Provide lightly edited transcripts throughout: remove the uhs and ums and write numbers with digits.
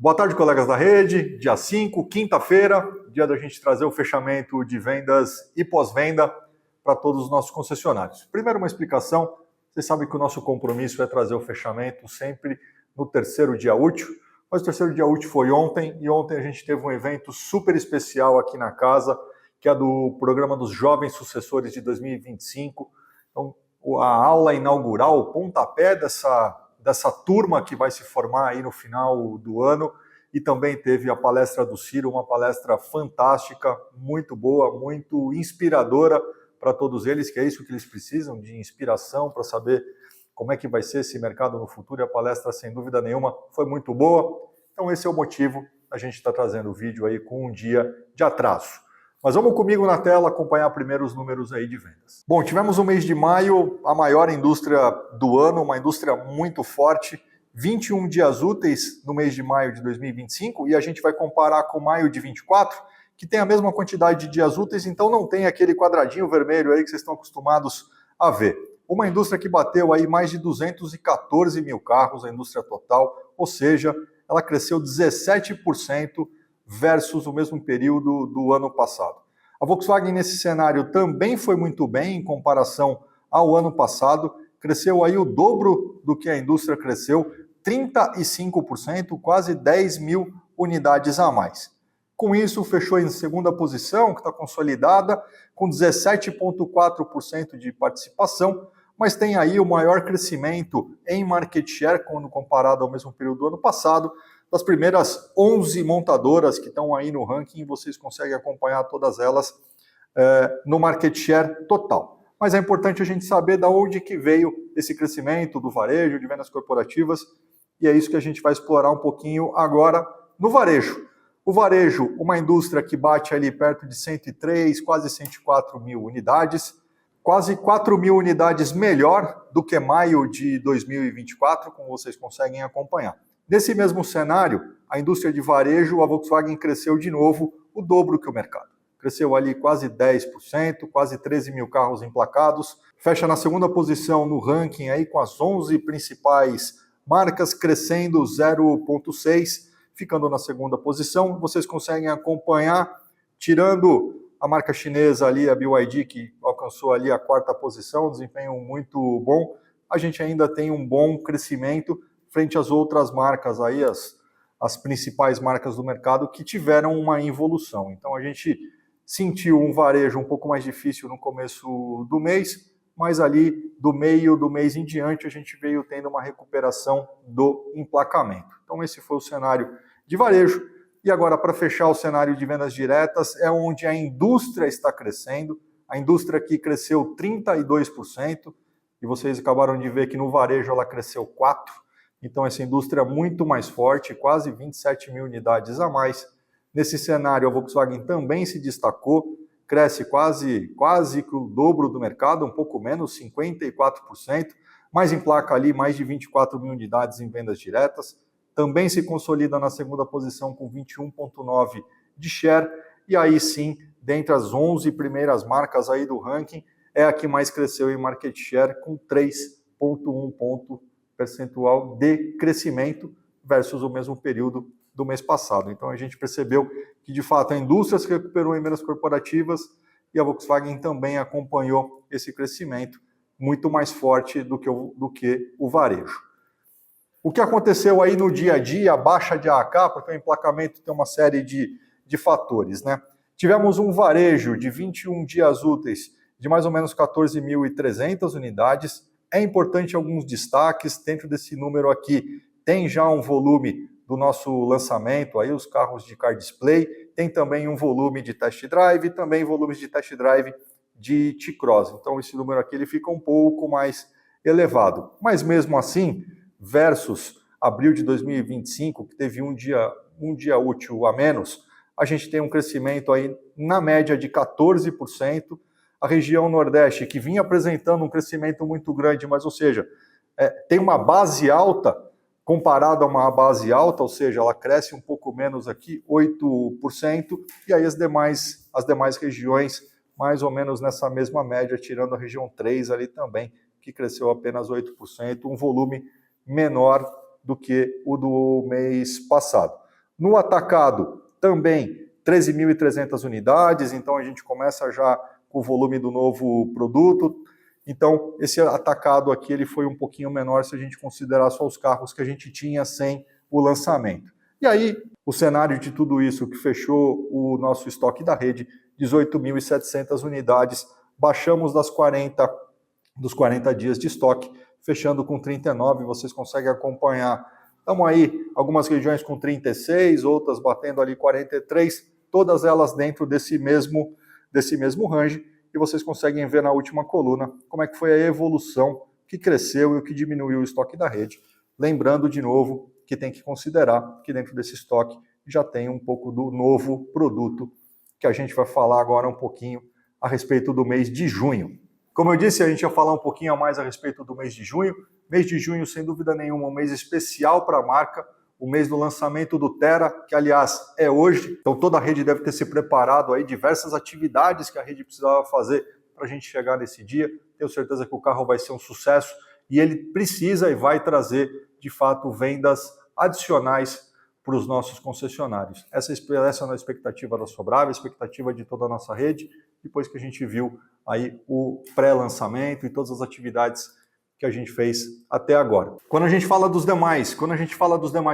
Boa tarde, colegas da rede. Dia 5, quinta-feira, dia da gente trazer o fechamento de vendas e pós-venda para todos os nossos concessionários. Primeiro, uma explicação. Vocês sabem que o nosso compromisso é trazer o fechamento sempre no terceiro dia útil, mas o terceiro dia útil foi ontem, e ontem a gente teve um evento super especial aqui na casa, que é do programa dos Jovens Sucessores de 2025. Então, a aula inaugural, o pontapé dessa turma que vai se formar aí no final do ano, e também teve a palestra do Ciro, uma palestra fantástica, muito boa, muito inspiradora para todos eles, que é isso que eles precisam, de inspiração para saber como é que vai ser esse mercado no futuro, e a palestra, sem dúvida nenhuma, foi muito boa. Então esse é o motivo, a gente está trazendo o vídeo aí com um dia de atraso. Mas vamos comigo na tela acompanhar primeiro os números aí de vendas. Bom, tivemos o mês de maio, a maior indústria do ano, uma indústria muito forte, 21 dias úteis no mês de maio de 2025, e a gente vai comparar com maio de 24, que tem a mesma quantidade de dias úteis, então não tem aquele quadradinho vermelho aí que vocês estão acostumados a ver. Uma indústria que bateu aí mais de 214 mil carros, a indústria total, ou seja, ela cresceu 17% versus o mesmo período do ano passado. A Volkswagen nesse cenário também foi muito bem em comparação ao ano passado, cresceu aí o dobro do que a indústria cresceu, 35%, quase 10 mil unidades a mais. Com isso, fechou em segunda posição, que está consolidada, com 17,4% de participação, mas tem aí o maior crescimento em market share, quando comparado ao mesmo período do ano passado. Das primeiras 11 montadoras que estão aí no ranking, vocês conseguem acompanhar todas elas no market share total. Mas é importante a gente saber de onde que veio esse crescimento do varejo, de vendas corporativas, e é isso que a gente vai explorar um pouquinho agora no varejo. O varejo, uma indústria que bate ali perto de 103, quase 104 mil unidades, quase 4 mil unidades melhor do que maio de 2024, como vocês conseguem acompanhar. Nesse mesmo cenário, a indústria de varejo, a Volkswagen cresceu de novo o dobro que o mercado. Cresceu ali quase 10%, quase 13 mil carros emplacados, fecha na segunda posição no ranking aí com as 11 principais marcas, crescendo 0,6%, ficando na segunda posição. Vocês conseguem acompanhar, tirando a marca chinesa ali, a BYD, que alcançou ali a quarta posição, desempenho muito bom, a gente ainda tem um bom crescimento frente às outras marcas aí, as principais marcas do mercado que tiveram uma involução. Então a gente sentiu um varejo um pouco mais difícil no começo do mês, mas ali do meio do mês em diante a gente veio tendo uma recuperação do emplacamento. Então esse foi o cenário de varejo. E agora, para fechar o cenário de vendas diretas, é onde a indústria está crescendo, a indústria aqui cresceu 32%, e vocês acabaram de ver que no varejo ela cresceu 4%, então essa indústria é muito mais forte, quase 27 mil unidades a mais. Nesse cenário, a Volkswagen também se destacou, cresce quase que o dobro do mercado, um pouco menos, 54%, mas emplaca ali mais de 24 mil unidades em vendas diretas, também se consolida na segunda posição com 21,9% de share, e aí sim, dentre as 11 primeiras marcas aí do ranking, é a que mais cresceu em market share, com 3,1 ponto percentual de crescimento versus o mesmo período do mês passado. Então a gente percebeu que de fato a indústria se recuperou em vendas corporativas e a Volkswagen também acompanhou esse crescimento muito mais forte do que o varejo. O que aconteceu aí no dia a dia, a baixa de AAK, porque o emplacamento tem uma série de fatores, né? Tivemos um varejo de 21 dias úteis de mais ou menos 14.300 unidades. É importante alguns destaques, dentro desse número aqui tem já um volume do nosso lançamento, aí os carros de car display, tem também um volume de test drive, também volumes de test drive de T-Cross. Então esse número aqui ele fica um pouco mais elevado. Mas mesmo assim, versus abril de 2025, que teve um dia útil a menos, a gente tem um crescimento aí na média de 14%. A região Nordeste, que vinha apresentando um crescimento muito grande, mas, ou seja, tem uma base alta, comparado a uma base alta, ou seja, ela cresce um pouco menos aqui, 8%, e aí as demais regiões, mais ou menos nessa mesma média, tirando a região 3 ali também, que cresceu apenas 8%, um volume menor do que o do mês passado. No atacado, também 13.300 unidades, então a gente começa já com o volume do novo produto. Então, esse atacado aqui ele foi um pouquinho menor se a gente considerar só os carros que a gente tinha sem o lançamento. E aí, o cenário de tudo isso que fechou o nosso estoque da rede, 18.700 unidades, baixamos dos 40 dias de estoque, fechando com 39, vocês conseguem acompanhar. Estamos aí, algumas regiões com 36, outras batendo ali 43, todas elas dentro desse mesmo range, e vocês conseguem ver na última coluna como é que foi a evolução, que cresceu e o que diminuiu o estoque da rede. Lembrando de novo que tem que considerar que dentro desse estoque já tem um pouco do novo produto, que a gente vai falar agora um pouquinho a respeito do mês de junho. Como eu disse, a gente ia falar um pouquinho a mais a respeito do mês de junho. Mês de junho, sem dúvida nenhuma, um mês especial para a marca, o mês do lançamento do Tera, que aliás é hoje. Então toda a rede deve ter se preparado aí, diversas atividades que a rede precisava fazer para a gente chegar nesse dia. Tenho certeza que o carro vai ser um sucesso e ele precisa e vai trazer, de fato, vendas adicionais para os nossos concessionários. Essa é a expectativa da Sobrava, a expectativa de toda a nossa rede, depois que a gente viu aí o pré-lançamento e todas as atividades que a gente fez até agora. Quando a gente fala dos demais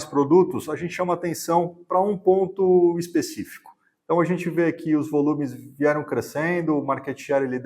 produtos, a gente chama atenção para um ponto específico. Então a gente vê que os volumes vieram crescendo, o market share ele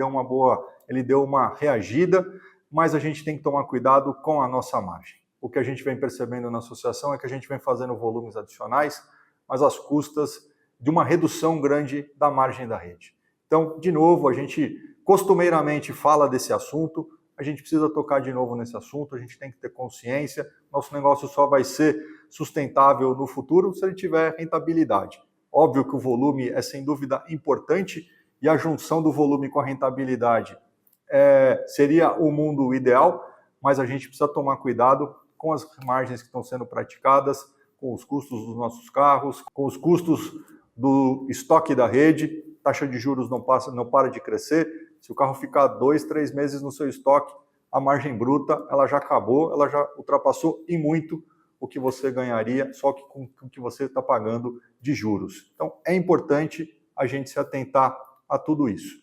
deu uma reagida, mas a gente tem que tomar cuidado com a nossa margem. O que a gente vem percebendo na associação é que a gente vem fazendo volumes adicionais, mas às custas de uma redução grande da margem da rede. Então, de novo, a gente costumeiramente fala desse assunto, a gente precisa tocar de novo nesse assunto, a gente tem que ter consciência, nosso negócio só vai ser sustentável no futuro se ele tiver rentabilidade. Óbvio que o volume é sem dúvida importante e a junção do volume com a rentabilidade seria o mundo ideal, mas a gente precisa tomar cuidado com as margens que estão sendo praticadas, com os custos dos nossos carros, com os custos do estoque da rede, taxa de juros não para de crescer. Se o carro ficar 2, 3 meses no seu estoque, a margem bruta ela já acabou, ela já ultrapassou em muito o que você ganharia só que com o que você está pagando de juros. Então é importante a gente se atentar a tudo isso.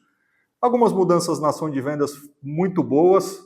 Algumas mudanças na ação de vendas muito boas,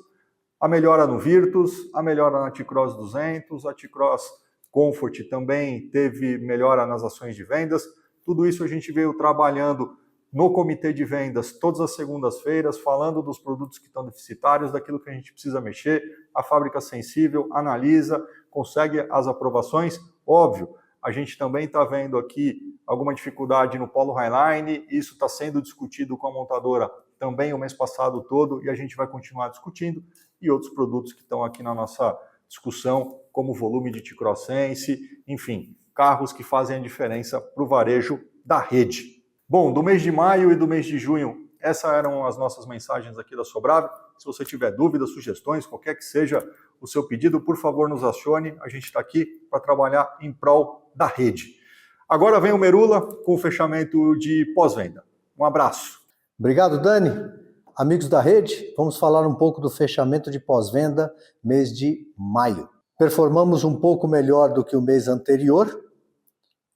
a melhora no Virtus, a melhora na T-Cross 200, a T-Cross Comfort também teve melhora nas ações de vendas. Tudo isso a gente veio trabalhando no comitê de vendas todas as segundas-feiras, falando dos produtos que estão deficitários, daquilo que a gente precisa mexer. A fábrica sensível analisa, consegue as aprovações. Óbvio, a gente também está vendo aqui alguma dificuldade no Polo Highline, isso está sendo discutido com a montadora também o mês passado todo e a gente vai continuar discutindo, e outros produtos que estão aqui na nossa discussão, como o volume de T-Cross Sense, enfim, carros que fazem a diferença para o varejo da rede. Bom, do mês de maio e do mês de junho, essas eram as nossas mensagens aqui da Sobrava. Se você tiver dúvidas, sugestões, qualquer que seja o seu pedido, por favor, nos acione. A gente está aqui para trabalhar em prol da rede. Agora vem o Merula com o fechamento de pós-venda. Um abraço. Obrigado, Dani. Amigos da rede, vamos falar um pouco do fechamento de pós-venda mês de maio. Performamos um pouco melhor do que o mês anterior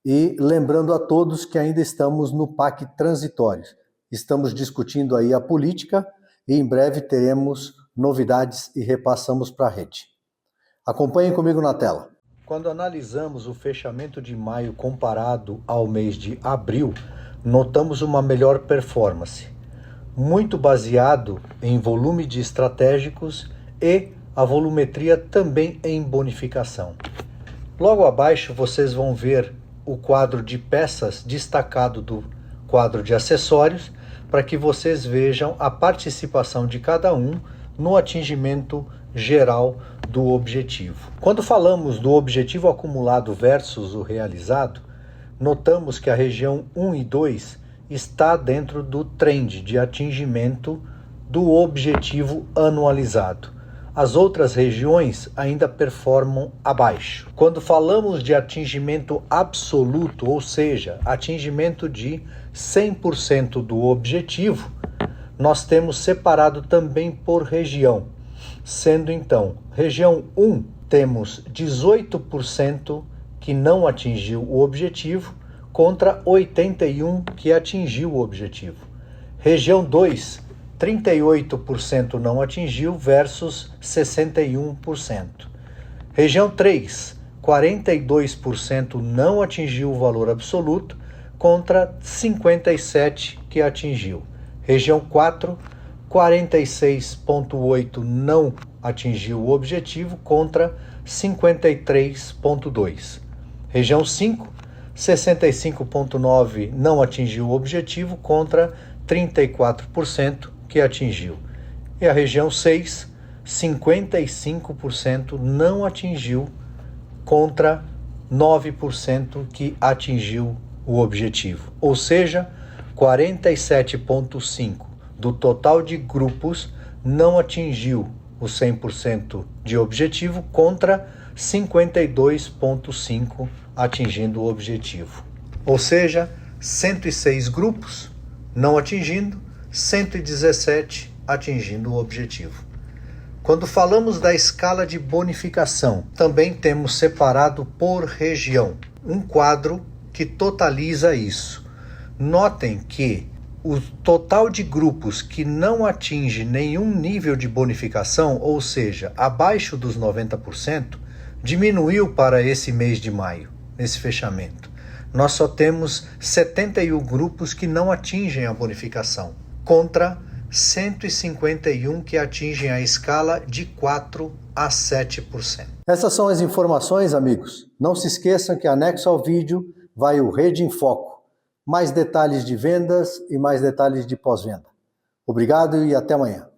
e lembrando a todos que ainda estamos no PAC transitório. Estamos discutindo aí a política e em breve teremos novidades e repassamos para a rede. Acompanhem comigo na tela. Quando analisamos o fechamento de maio comparado ao mês de abril, notamos uma melhor performance, muito baseado em volume de estratégicos e a volumetria também em bonificação. Logo abaixo vocês vão ver o quadro de peças destacado do quadro de acessórios, para que vocês vejam a participação de cada um no atingimento geral do objetivo. Quando falamos do objetivo acumulado versus o realizado, notamos que a região 1 e 2 está dentro do trend de atingimento do objetivo anualizado. As outras regiões ainda performam abaixo. Quando falamos de atingimento absoluto, ou seja, atingimento de 100% do objetivo, nós temos separado também por região, sendo então, região 1 temos 18% que não atingiu o objetivo contra 81 que atingiu o objetivo. Região 2, 38% não atingiu versus 61%. Região 3, 42% não atingiu o valor absoluto contra 57% que atingiu. Região 4, 46,8% não atingiu o objetivo contra 53,2%. Região 5, 65,9% não atingiu o objetivo contra 34% que atingiu. E a região 6, 55% não atingiu contra 9% que atingiu o objetivo. Ou seja, 47,5% do total de grupos não atingiu o 100% de objetivo contra 52,5% atingindo o objetivo. Ou seja, 106 grupos não atingindo, 117 atingindo o objetivo. Quando falamos da escala de bonificação, também temos separado por região um quadro que totaliza isso. Notem que o total de grupos que não atinge nenhum nível de bonificação, ou seja, abaixo dos 90%, diminuiu para esse mês de maio, nesse fechamento. Nós só temos 71 grupos que não atingem a bonificação, contra 151 que atingem a escala de 4% a 7%. Essas são as informações, amigos. Não se esqueçam que anexo ao vídeo vai o Rede em Foco. Mais detalhes de vendas e mais detalhes de pós-venda. Obrigado e até amanhã.